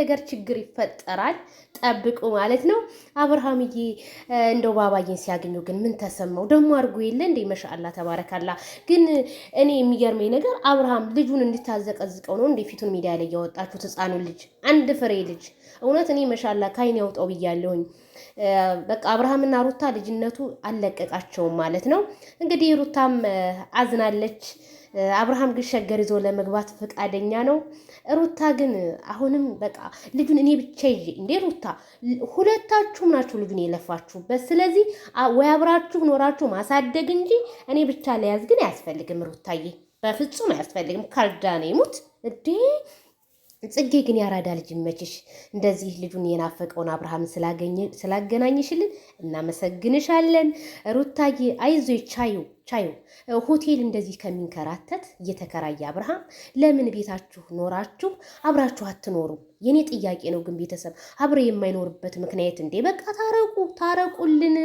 ነገር ችግር ይፈጠራል። ጠብቁ ማለት ነው። አብርሃምዬ እንደው ባባዬን ሲያገኘው ግን ምን ተሰማው? ደግሞ አድርጎ የለ እንዴ? መሻአላ ተባረካላ። ግን እኔ የሚገርመኝ ነገር አብርሃም ልጁን እንድታዘቀዝቀው ነው እንዴ ፊቱን ሚዲያ ላይ ያወጣችሁት? ህፃኑን ልጅ አንድ ፍሬ ልጅ እውነት እኔ መሻላ ካይን ያውጣው ብያለሁኝ። በቃ አብርሃምና ሩታ ልጅነቱ አልለቀቃቸውም ማለት ነው። እንግዲህ ሩታም አዝናለች። አብርሃም ግን ሸገር ይዞ ለመግባት ፈቃደኛ ነው። ሩታ ግን አሁንም በቃ ልጁን እኔ ብቻ ይዤ እንዴ ሩታ ሁለታችሁም ናችሁ ልጁን የለፋችሁበት። ስለዚህ ወይ አብራችሁ ኖራችሁ ማሳደግ እንጂ እኔ ብቻ ለያዝ ግን አያስፈልግም። ሩታዬ በፍጹም አያስፈልግም። ካልዳነ ይሙት እንዴ። ጽጌ ግን ያራዳ ልጅ መችሽ። እንደዚህ ልጁን የናፈቀውን አብርሃምን ስላገናኝሽልን እናመሰግንሻለን ሩታዬ። አይዞ ቻዩ ሆቴል እንደዚህ ከሚንከራተት እየተከራየ አብርሃም ለምን ቤታችሁ ኖራችሁ አብራችሁ አትኖሩ? የኔ ጥያቄ ነው። ግን ቤተሰብ አብረ የማይኖርበት ምክንያት እንዴ? በቃ ታረቁልን።